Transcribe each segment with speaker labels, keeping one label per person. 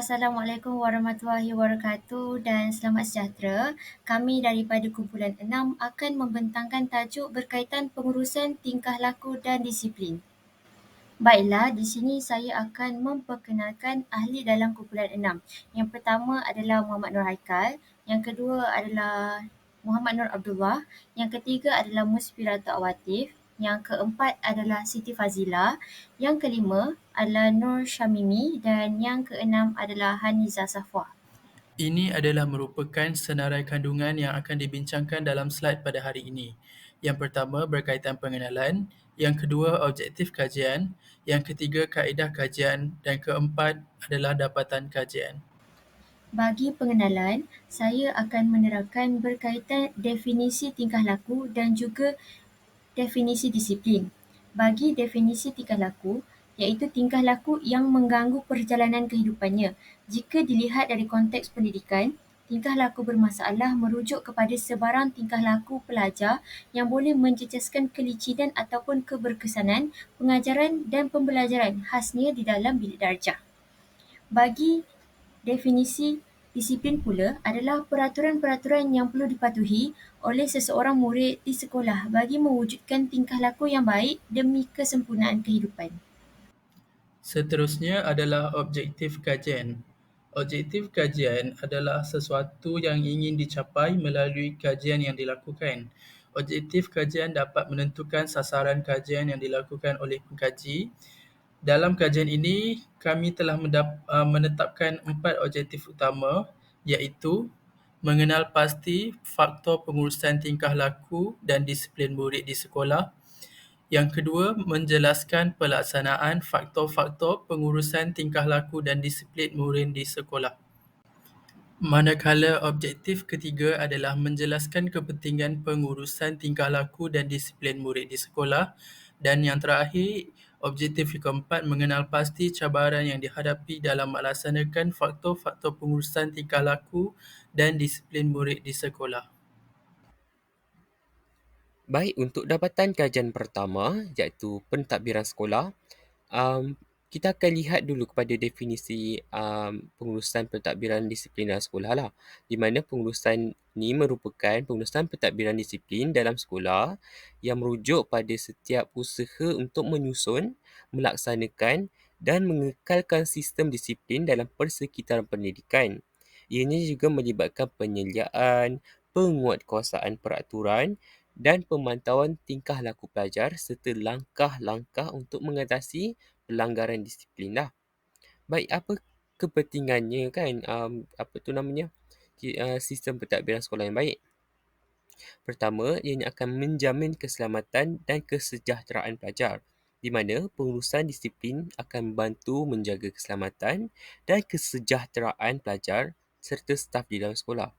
Speaker 1: Assalamualaikum warahmatullahi wabarakatuh dan selamat sejahtera. Kami daripada kumpulan 6 akan membentangkan tajuk berkaitan pengurusan tingkah laku dan disiplin. Baiklah, di sini saya akan memperkenalkan ahli dalam kumpulan 6. Yang pertama adalah Muhammad Nur Haikal, yang kedua adalah Muhammad Nur Abdullah, yang ketiga adalah Musfiratu Awatif, yang keempat adalah Siti Fazila, yang kelima adalah Nur Syamimi dan yang keenam adalah Haniza Safwa.
Speaker 2: Ini adalah merupakan senarai kandungan yang akan dibincangkan dalam slide pada hari ini. Yang pertama berkaitan pengenalan, yang kedua objektif kajian, yang ketiga kaedah kajian dan keempat adalah dapatan kajian.
Speaker 1: Bagi pengenalan, saya akan menerangkan berkaitan definisi tingkah laku dan juga definisi disiplin. Bagi definisi tingkah laku, iaitu tingkah laku yang mengganggu perjalanan kehidupannya. Jika dilihat dari konteks pendidikan, tingkah laku bermasalah merujuk kepada sebarang tingkah laku pelajar yang boleh menjejaskan kelicikan ataupun keberkesanan pengajaran dan pembelajaran khasnya di dalam bilik darjah. Bagi definisi disiplin pula adalah peraturan-peraturan yang perlu dipatuhi oleh seseorang murid di sekolah bagi mewujudkan tingkah laku yang baik demi kesempurnaan kehidupan.
Speaker 2: Seterusnya adalah objektif kajian. Objektif kajian adalah sesuatu yang ingin dicapai melalui kajian yang dilakukan. Objektif kajian dapat menentukan sasaran kajian yang dilakukan oleh pengkaji. Dalam kajian ini, kami telah menetapkan 4 objektif utama, iaitu mengenal pasti faktor pengurusan tingkah laku dan disiplin murid di sekolah. Yang kedua, menjelaskan pelaksanaan faktor-faktor pengurusan tingkah laku dan disiplin murid di sekolah. Manakala objektif ketiga adalah menjelaskan kepentingan pengurusan tingkah laku dan disiplin murid di sekolah, dan yang terakhir, objektif keempat mengenal pasti cabaran yang dihadapi dalam melaksanakan faktor-faktor pengurusan tingkah laku dan disiplin murid di sekolah.
Speaker 3: Baik, untuk dapatan kajian pertama iaitu pentadbiran sekolah, um, kita akan lihat dulu kepada definisi pengurusan pentadbiran disiplin dalam sekolah lah. Di mana pengurusan ini merupakan pengurusan pentadbiran disiplin dalam sekolah yang merujuk pada setiap usaha untuk menyusun, melaksanakan dan mengekalkan sistem disiplin dalam persekitaran pendidikan. Ianya juga melibatkan penyediaan, penguatkuasaan peraturan dan pemantauan tingkah laku pelajar serta langkah-langkah untuk mengatasi pelanggaran disiplin lah. Baik, apa kepentingannya kan sistem pentadbiran sekolah yang baik? Pertama, ianya akan menjamin keselamatan dan kesejahteraan pelajar, di mana pengurusan disiplin akan membantu menjaga keselamatan dan kesejahteraan pelajar serta staf di dalam sekolah.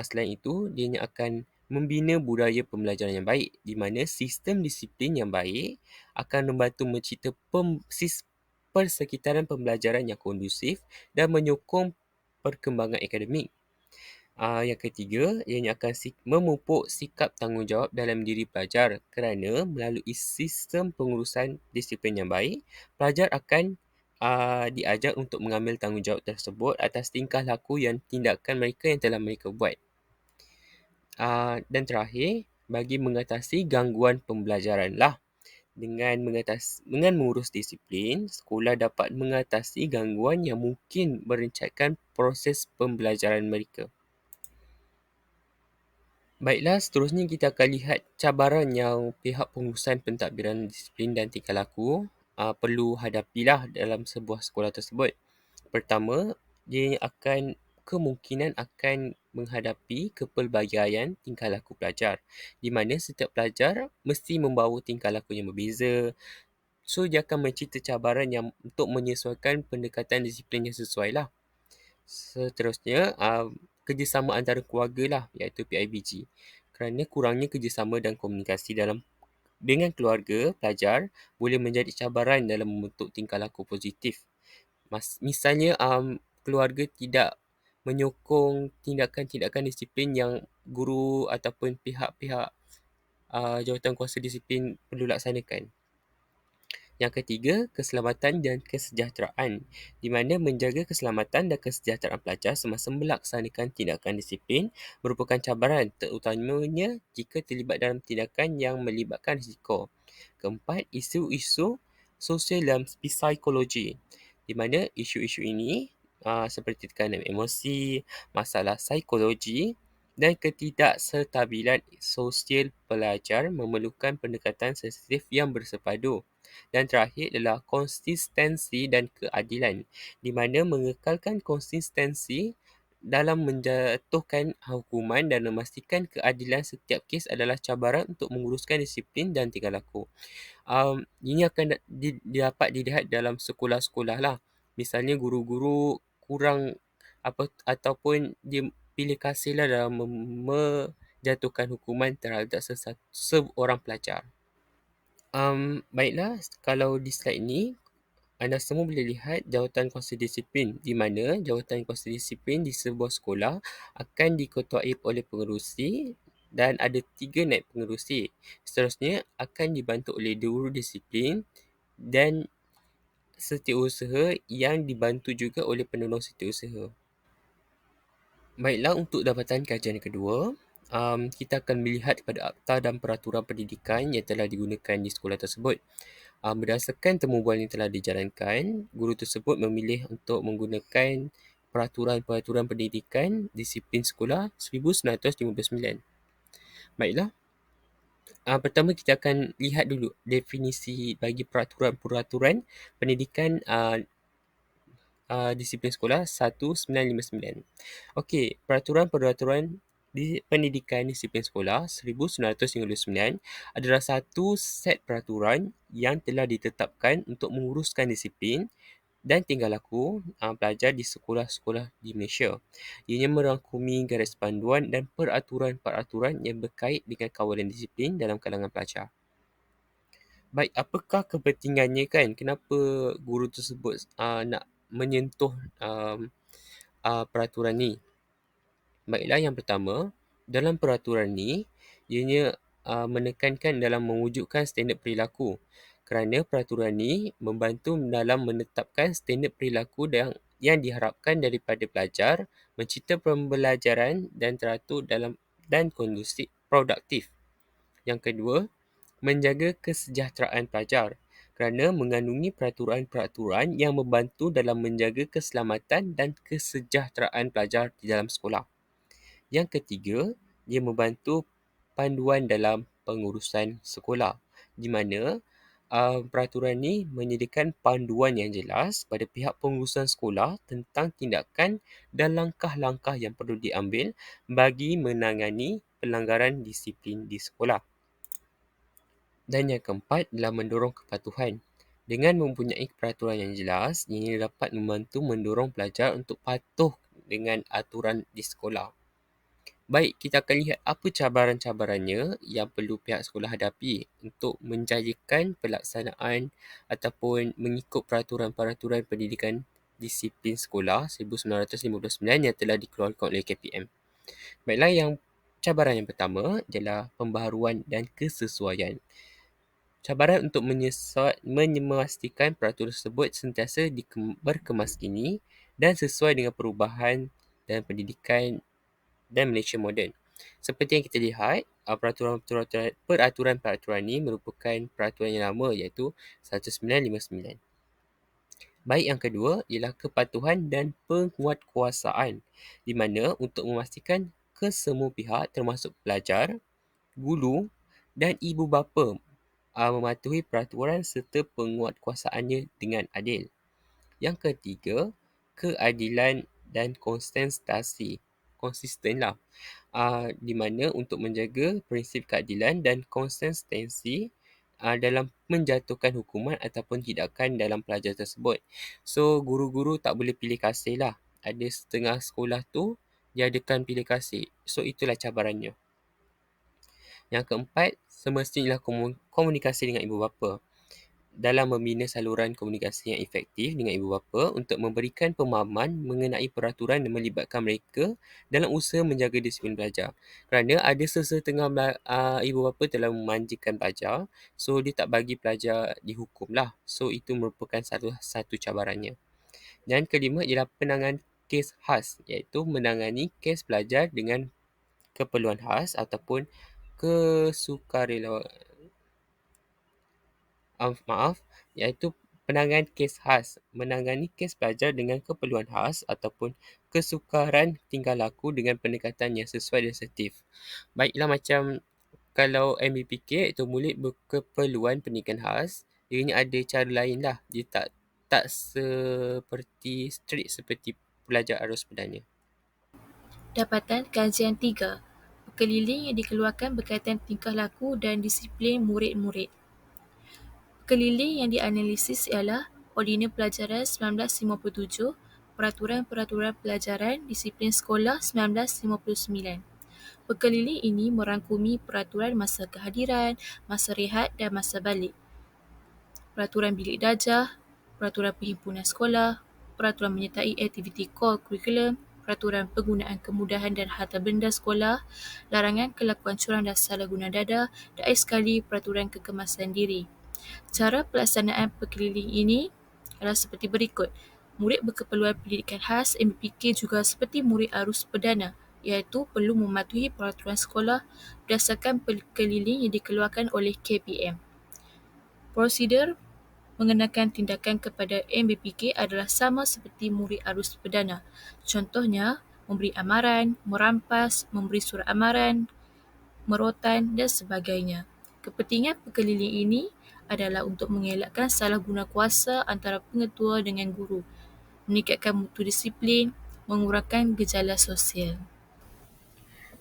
Speaker 3: Selain itu, ianya akan membina budaya pembelajaran yang baik, di mana sistem disiplin yang baik akan membantu mencipta persekitaran pembelajaran yang kondusif dan menyokong perkembangan akademik. Yang ketiga, ianya akan memupuk sikap tanggungjawab dalam diri pelajar kerana melalui sistem pengurusan disiplin yang baik, pelajar akan diajar untuk mengambil tanggungjawab tersebut atas tingkah laku dan tindakan mereka yang telah mereka buat. Dan terakhir, bagi mengatasi gangguan pembelajaran lah. Dengan mengurus disiplin, sekolah dapat mengatasi gangguan yang mungkin merencatkan proses pembelajaran mereka. Baiklah, seterusnya kita akan lihat cabaran yang pihak pengurusan pentadbiran disiplin dan tingkah laku perlu hadapilah dalam sebuah sekolah tersebut. Pertama, dia kemungkinan akan menghadapi kepelbagaian tingkah laku pelajar, di mana setiap pelajar mesti membawa tingkah laku yang berbeza. So, dia akan mencipta cabaran yang untuk menyesuaikan pendekatan disiplin yang sesuai lah. Seterusnya, kerjasama antara keluarga lah, iaitu PIBG. Kerana kurangnya kerjasama dan komunikasi dengan keluarga, pelajar boleh menjadi cabaran dalam membentuk tingkah laku positif. Misalnya, keluarga tidak menyokong tindakan-tindakan disiplin yang guru ataupun pihak-pihak jawatan kuasa disiplin perlu laksanakan. Yang ketiga, keselamatan dan kesejahteraan, di mana menjaga keselamatan dan kesejahteraan pelajar semasa melaksanakan tindakan disiplin merupakan cabaran, terutamanya jika terlibat dalam tindakan yang melibatkan risiko. Keempat, isu-isu sosial dan psikologi, di mana isu-isu ini seperti tekanan emosi, masalah psikologi dan ketidakstabilan sosial pelajar memerlukan pendekatan sensitif yang bersepadu. Dan terakhir adalah konsistensi dan keadilan, di mana mengekalkan konsistensi dalam menjatuhkan hukuman dan memastikan keadilan setiap kes adalah cabaran untuk menguruskan disiplin dan tingkah laku. Ini akan dapat dilihat dalam sekolah-sekolah lah. Misalnya guru-guru kurang ataupun dia pilih kasih lah dalam menjatuhkan hukuman terhadap seorang pelajar. Baiklah, kalau di slide ini anda semua boleh lihat jawatan konsil disiplin, di mana jawatan konsil disiplin di sebuah sekolah akan diketuai oleh pengerusi dan ada 3 naib pengerusi. Seterusnya akan dibantu oleh guru disiplin dan setiausaha yang dibantu juga oleh penolong setiausaha. Baiklah, untuk dapatan kajian kedua, kita akan melihat kepada akta dan peraturan pendidikan yang telah digunakan di sekolah tersebut. Berdasarkan temubual yang telah dijalankan, guru tersebut memilih untuk menggunakan peraturan-peraturan pendidikan disiplin sekolah 1959. Baiklah, pertama kita akan lihat dulu definisi bagi peraturan-peraturan pendidikan disiplin sekolah 1959. Okey, peraturan-peraturan di pendidikan disiplin sekolah 1959 adalah satu set peraturan yang telah ditetapkan untuk menguruskan disiplin dan tingkah laku pelajar di sekolah-sekolah di Malaysia. Ianya merangkumi garis panduan dan peraturan-peraturan yang berkait dengan kawalan disiplin dalam kalangan pelajar. Baik, apakah kepentingannya kan? Kenapa guru tersebut nak menyentuh peraturan ni? Baiklah, yang pertama, dalam peraturan ni, ianya menekankan dalam mewujudkan standard perilaku. Kerana peraturan ni membantu dalam menetapkan standard perilaku yang diharapkan daripada pelajar, mencipta pembelajaran dan teratur dan kondusif produktif. Yang kedua, menjaga kesejahteraan pelajar kerana mengandungi peraturan-peraturan yang membantu dalam menjaga keselamatan dan kesejahteraan pelajar di dalam sekolah. Yang ketiga, dia membantu panduan dalam pengurusan sekolah, di mana peraturan ini menyediakan panduan yang jelas pada pihak pengurusan sekolah tentang tindakan dan langkah-langkah yang perlu diambil bagi menangani pelanggaran disiplin di sekolah. Dan yang keempat adalah mendorong kepatuhan. Dengan mempunyai peraturan yang jelas, ini dapat membantu mendorong pelajar untuk patuh dengan aturan di sekolah. Baik, kita akan lihat apa cabaran-cabarannya yang perlu pihak sekolah hadapi untuk menjayakan pelaksanaan ataupun mengikut peraturan-peraturan pendidikan disiplin sekolah 1959 yang telah dikeluarkan oleh KPM. Baiklah, cabaran yang pertama adalah pembaharuan dan kesesuaian. Cabaran untuk memastikan peraturan tersebut sentiasa berkemaskini dan sesuai dengan perubahan dan pendidikan dan Malaysia moden. Seperti yang kita lihat, peraturan-peraturan ini merupakan peraturan yang lama iaitu 1959. Baik, yang kedua ialah kepatuhan dan penguatkuasaan, di mana untuk memastikan kesemua pihak termasuk pelajar, guru dan ibu bapa mematuhi peraturan serta penguatkuasaannya dengan adil. Yang ketiga, keadilan dan konsistenlah, di mana untuk menjaga prinsip keadilan dan konsistensi dalam menjatuhkan hukuman ataupun tindakan dalam pelajar tersebut. So, guru-guru tak boleh pilih kasih lah. Ada setengah sekolah tu diadakan pilih kasih. So, itulah cabarannya. Yang keempat, semestinya komunikasi dengan ibu bapa. dalam membina saluran komunikasi yang efektif dengan ibu bapa untuk memberikan pemahaman mengenai peraturan yang melibatkan mereka dalam usaha menjaga disiplin belajar. Kerana ada sesetengah ibu bapa telah memanjakan pelajar, so dia tak bagi pelajar dihukum lah. So itu merupakan satu cabarannya. Dan kelima ialah penanganan kes khas, iaitu menangani kes pelajar dengan keperluan khas ataupun kesukarelawan iaitu penanganan kes khas, menangani kes pelajar dengan keperluan khas ataupun kesukaran tingkah laku dengan pendekatan yang sesuai dan sensitif. Baiklah, macam kalau MBPK iaitu murid berkeperluan pendidikan khas, ianya ada cara lain lah. Dia tak seperti strict seperti pelajar arus perdana.
Speaker 4: Dapatan kajian 3. Pekeliling yang dikeluarkan berkaitan tingkah laku dan disiplin murid-murid. Pekeliling yang dianalisis ialah Ordinal Pelajaran 1957, Peraturan-Peraturan Pelajaran Disiplin Sekolah 1959. Pekeliling ini merangkumi peraturan masa kehadiran, masa rehat dan masa balik, peraturan bilik darjah, peraturan perhimpunan sekolah, peraturan menyertai aktiviti core kurikulum, peraturan penggunaan kemudahan dan harta benda sekolah, larangan kelakuan curang dan salah guna dada, dan akhir sekali peraturan kekemasan diri. Cara pelaksanaan pekeliling ini adalah seperti berikut. Murid berkeperluan pendidikan khas MBPK juga seperti murid arus perdana, iaitu perlu mematuhi peraturan sekolah berdasarkan pekeliling yang dikeluarkan oleh KPM. Prosedur mengenakan tindakan kepada MBPK adalah sama seperti murid arus perdana. Contohnya, memberi amaran, merampas, memberi surat amaran, merotan dan sebagainya. Kepentingan pekeliling ini adalah untuk mengelakkan salah guna kuasa antara pengetua dengan guru, meningkatkan mutu disiplin, mengurangkan gejala sosial.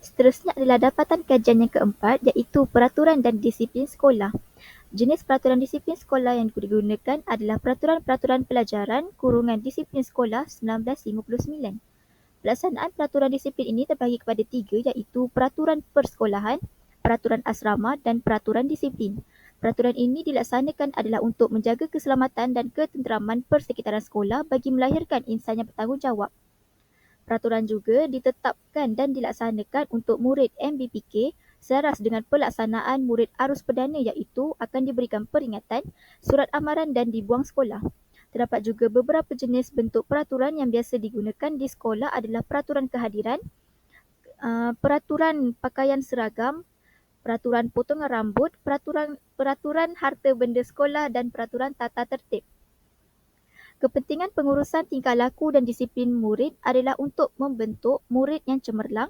Speaker 5: Seterusnya adalah dapatan kajian yang keempat, iaitu peraturan dan disiplin sekolah. Jenis peraturan disiplin sekolah yang digunakan adalah Peraturan-Peraturan Pelajaran (Disiplin Sekolah 1959). Pelaksanaan peraturan disiplin ini terbahagi kepada 3, iaitu Peraturan Persekolahan, Peraturan Asrama dan Peraturan Disiplin. Peraturan ini dilaksanakan adalah untuk menjaga keselamatan dan ketenteraman persekitaran sekolah bagi melahirkan insan yang bertanggungjawab. Peraturan juga ditetapkan dan dilaksanakan untuk murid MBPK selaras dengan pelaksanaan murid arus perdana, iaitu akan diberikan peringatan, surat amaran dan dibuang sekolah. Terdapat juga beberapa jenis bentuk peraturan yang biasa digunakan di sekolah adalah peraturan kehadiran, peraturan pakaian seragam, peraturan potongan rambut, peraturan harta benda sekolah dan peraturan tata tertib. Kepentingan pengurusan tingkah laku dan disiplin murid adalah untuk membentuk murid yang cemerlang.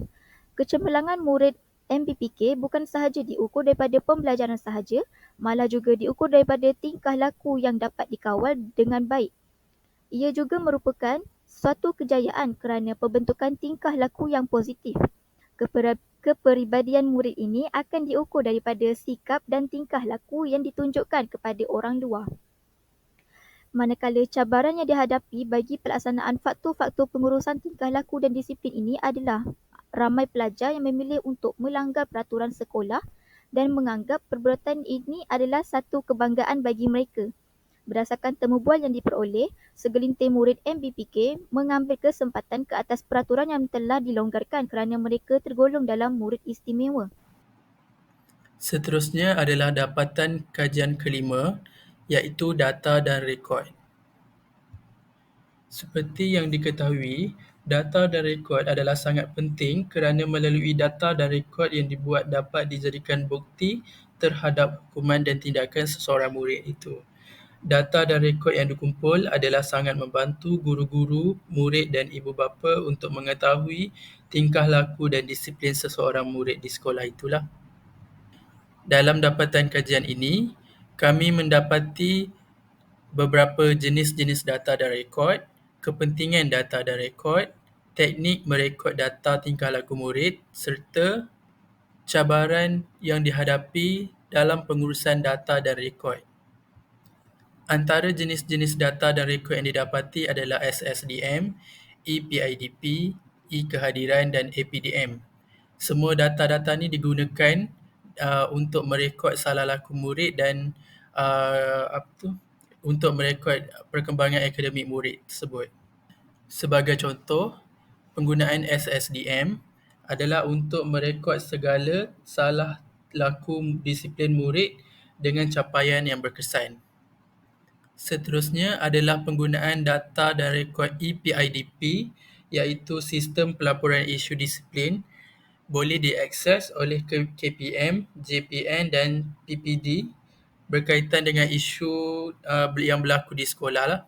Speaker 5: Kecemerlangan murid MBPK bukan sahaja diukur daripada pembelajaran sahaja, malah juga diukur daripada tingkah laku yang dapat dikawal dengan baik. Ia juga merupakan suatu kejayaan kerana pembentukan tingkah laku yang positif. Kepribadian murid ini akan diukur daripada sikap dan tingkah laku yang ditunjukkan kepada orang luar. Manakala cabaran yang dihadapi bagi pelaksanaan faktor-faktor pengurusan tingkah laku dan disiplin ini adalah ramai pelajar yang memilih untuk melanggar peraturan sekolah dan menganggap perbuatan ini adalah satu kebanggaan bagi mereka. Berdasarkan temubual yang diperoleh, segelintir murid MBPK mengambil kesempatan ke atas peraturan yang telah dilonggarkan kerana mereka tergolong dalam murid istimewa.
Speaker 2: Seterusnya adalah dapatan kajian kelima, iaitu data dan rekod. Seperti yang diketahui, data dan rekod adalah sangat penting kerana melalui data dan rekod yang dibuat dapat dijadikan bukti terhadap hukuman dan tindakan seseorang murid itu. Data dan rekod yang dikumpul adalah sangat membantu guru-guru, murid dan ibu bapa untuk mengetahui tingkah laku dan disiplin seseorang murid di sekolah itulah. Dalam dapatan kajian ini, kami mendapati beberapa jenis-jenis data dan rekod, kepentingan data dan rekod, teknik merekod data tingkah laku murid serta cabaran yang dihadapi dalam pengurusan data dan rekod. Antara jenis-jenis data dan rekod yang didapati adalah SSDM, EPIDP, E-kehadiran dan APDM. Semua data-data ini digunakan untuk merekod salah laku murid dan untuk merekod perkembangan akademik murid tersebut. Sebagai contoh, penggunaan SSDM adalah untuk merekod segala salah laku disiplin murid dengan capaian yang berkesan. Seterusnya adalah penggunaan data dan rekod EPIDP, iaitu Sistem Pelaporan Isu Disiplin, boleh diakses oleh KPM, JPN dan PPD berkaitan dengan isu yang berlaku di sekolah lah.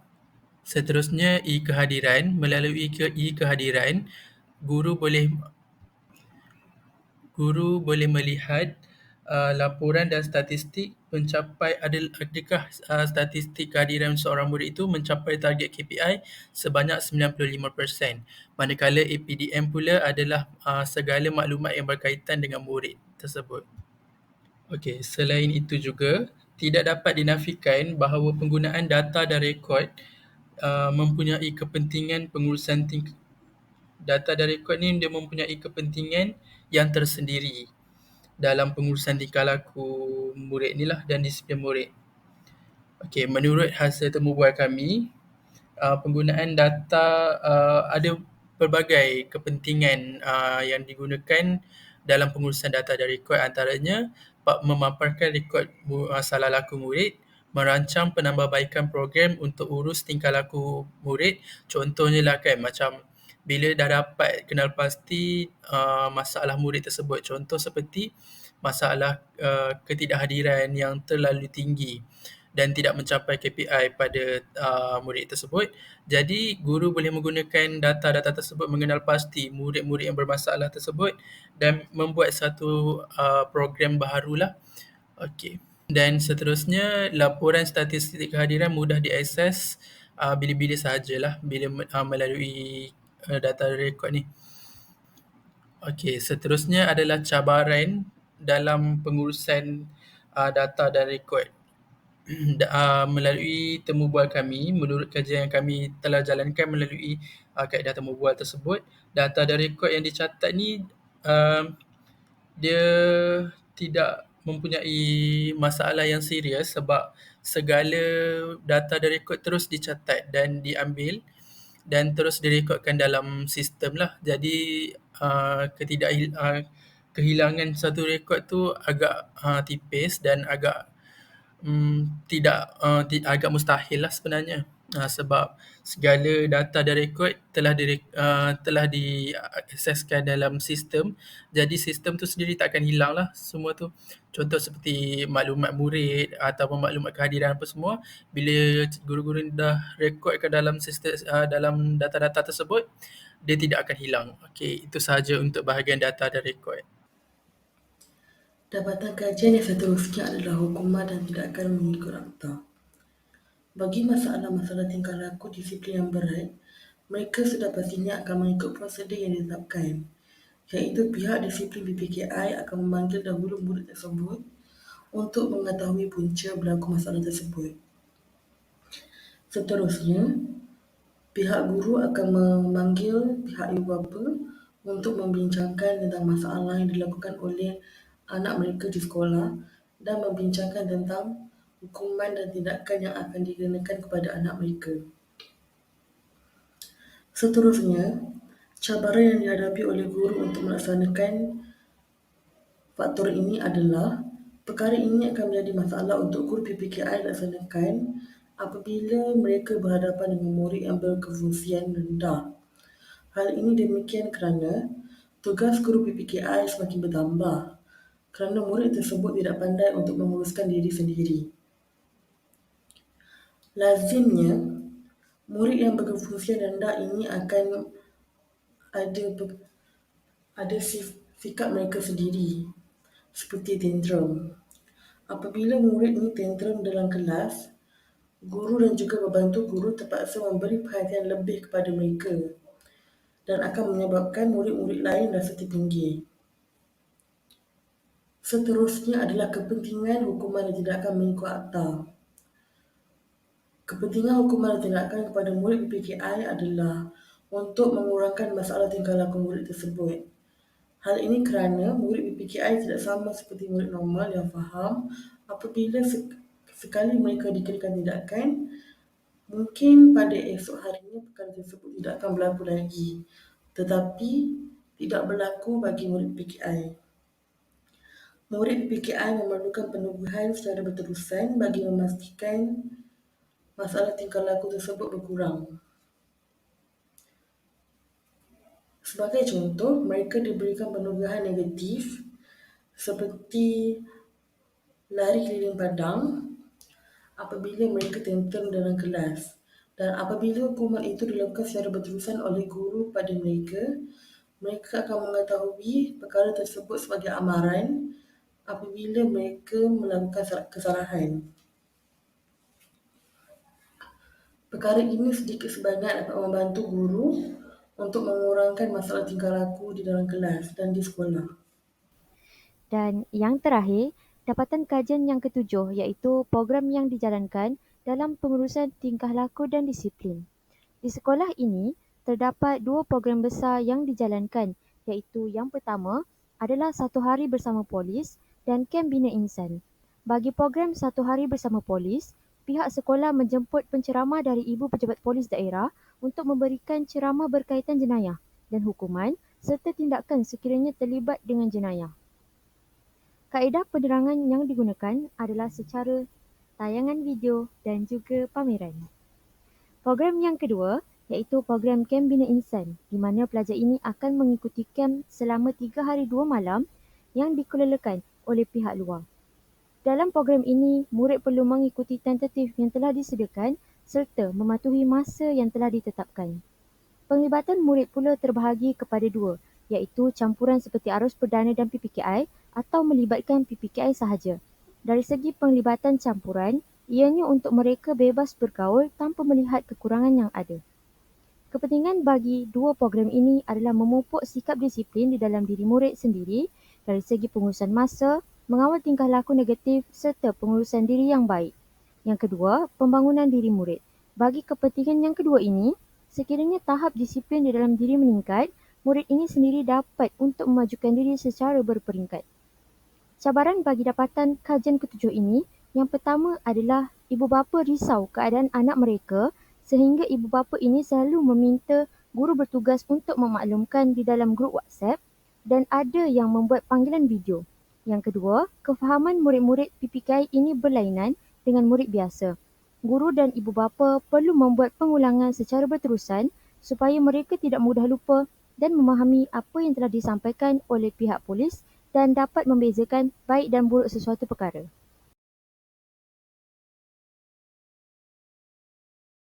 Speaker 2: Seterusnya, e-kehadiran. Melalui e-kehadiran, guru boleh melihat laporan dan statistik adakah statistik kehadiran seorang murid itu mencapai target KPI sebanyak 95%. Manakala APDM pula adalah segala maklumat yang berkaitan dengan murid tersebut. Okey, selain itu juga, tidak dapat dinafikan bahawa penggunaan data dan rekod mempunyai kepentingan pengurusan data dan rekod ni dia mempunyai kepentingan yang tersendiri dalam pengurusan tingkah laku murid ni lah dan disiplin murid. Okey, menurut hasil temubual kami, penggunaan data ada pelbagai kepentingan yang digunakan dalam pengurusan data dan rekod, antaranya memaparkan rekod salah laku murid, merancang penambahbaikan program untuk urus tingkah laku murid. Contohnya lah kan, macam bila dah dapat kenal pasti masalah murid tersebut, contoh seperti masalah ketidakhadiran yang terlalu tinggi dan tidak mencapai KPI pada murid tersebut. Jadi, guru boleh menggunakan data-data tersebut mengenal pasti murid-murid yang bermasalah tersebut dan membuat satu program baharulah. Okey. Dan seterusnya, laporan statistik kehadiran mudah diakses bila-bila sahajalah bila melalui data rekod ni. Okey, seterusnya adalah cabaran dalam pengurusan data dan rekod. Melalui temubual kami, menurut kajian yang kami telah jalankan melalui kaedah temubual tersebut, data dan rekod yang dicatat ni dia tidak mempunyai masalah yang serius sebab segala data dan rekod terus dicatat dan diambil dan terus direkodkan dalam sistem lah. Jadi kehilangan satu rekod tu agak tipis dan agak agak mustahil lah sebenarnya, sebab segala data dan rekod telah diakseskan dalam sistem, jadi sistem tu sendiri tak akan hilang lah semua tu. Contoh seperti maklumat murid ataupun maklumat kehadiran apa semua, bila guru-guru dah rekodkan dalam sistem, dalam data-data tersebut, dia tidak akan hilang. Okey, itu sahaja untuk bahagian data dan rekod.
Speaker 6: Dapatan kajian yang seterusnya adalah hukuman dan tindakan mengikut akta. Bagi masalah-masalah tingkah laku disiplin yang berat, mereka sudah pastinya akan mengikut prosedur yang ditetapkan, iaitu pihak disiplin PPKI akan memanggil dahulu murid tersebut untuk mengetahui punca berlaku masalah tersebut. Seterusnya, pihak guru akan memanggil pihak ibu bapa untuk membincangkan tentang masalah yang dilakukan oleh anak mereka di sekolah dan membincangkan tentang hukuman dan tindakan yang akan dikenakan kepada anak mereka. Seterusnya, cabaran yang dihadapi oleh guru untuk melaksanakan faktor ini adalah perkara ini akan menjadi masalah untuk guru PPKI laksanakan apabila mereka berhadapan dengan murid yang berkefungsian rendah. Hal ini demikian kerana tugas guru PPKI semakin bertambah kerana murid tersebut tidak pandai untuk menguruskan diri sendiri. Lazimnya, murid yang berkefungsian rendah ini akan ada sikap mereka sendiri, seperti tantrum. Apabila murid ini tantrum dalam kelas, guru dan juga pembantu guru terpaksa memberi perhatian lebih kepada mereka dan akan menyebabkan murid-murid lain rasa tertinggi. Seterusnya adalah kepentingan hukuman dan tindakan mengikut akta. Kepentingan hukuman dan tindakan kepada murid PPKI adalah untuk mengurangkan masalah tingkah laku murid tersebut. Hal ini kerana murid PPKI tidak sama seperti murid normal yang faham apabila sekali mereka dikenakan tindakan, mungkin pada esok harinya perkara tersebut tidak akan berlaku lagi. Tetapi tidak berlaku bagi murid PKI. Murid PKI memerlukan penubuhan secara berterusan bagi memastikan masalah tingkah laku tersebut berkurang. Sebagai contoh, mereka diberikan penubuhan negatif seperti lari keliling padang apabila mereka tentram dalam kelas, dan apabila hukuman itu dilakukan secara berterusan oleh guru pada mereka, mereka akan mengetahui perkara tersebut sebagai amaran apabila mereka melakukan kesalahan. Perkara ini sedikit sebanyak dapat membantu guru untuk mengurangkan masalah tingkah laku di dalam kelas dan di sekolah.
Speaker 5: Dan yang terakhir, dapatan kajian yang ketujuh iaitu program yang dijalankan dalam pengurusan tingkah laku dan disiplin. Di sekolah ini, terdapat dua program besar yang dijalankan iaitu yang pertama adalah 1 hari bersama polis dan kem bina insan. Bagi program 1 hari bersama polis, pihak sekolah menjemput penceramah dari Ibu Pejabat Polis Daerah untuk memberikan ceramah berkaitan jenayah dan hukuman serta tindakan sekiranya terlibat dengan jenayah. Kaedah penerangan yang digunakan adalah secara tayangan video dan juga pameran. Program yang kedua iaitu program Kem Bina Insan, di mana pelajar ini akan mengikuti kem selama 3 hari 2 malam yang dikelolakan oleh pihak luar. Dalam program ini, murid perlu mengikuti tentatif yang telah disediakan serta mematuhi masa yang telah ditetapkan. Penglibatan murid pula terbahagi kepada dua, iaitu campuran seperti arus perdana dan PPKI atau melibatkan PPKI sahaja. Dari segi penglibatan campuran, ianya untuk mereka bebas bergaul tanpa melihat kekurangan yang ada. Kepentingan bagi dua program ini adalah memupuk sikap disiplin di dalam diri murid sendiri dari segi pengurusan masa, mengawal tingkah laku negatif serta pengurusan diri yang baik. Yang kedua, pembangunan diri murid. Bagi kepentingan yang kedua ini, sekiranya tahap disiplin di dalam diri meningkat, murid ini sendiri dapat untuk memajukan diri secara berperingkat. Cabaran bagi dapatan kajian ketujuh ini, yang pertama adalah ibu bapa risau keadaan anak mereka sehingga ibu bapa ini selalu meminta guru bertugas untuk memaklumkan di dalam grup WhatsApp dan ada yang membuat panggilan video. Yang kedua, kefahaman murid-murid PPKI ini berlainan dengan murid biasa. Guru dan ibu bapa perlu membuat pengulangan secara berterusan supaya mereka tidak mudah lupa dan memahami apa yang telah disampaikan oleh pihak polis dan dapat membezakan baik dan buruk sesuatu perkara.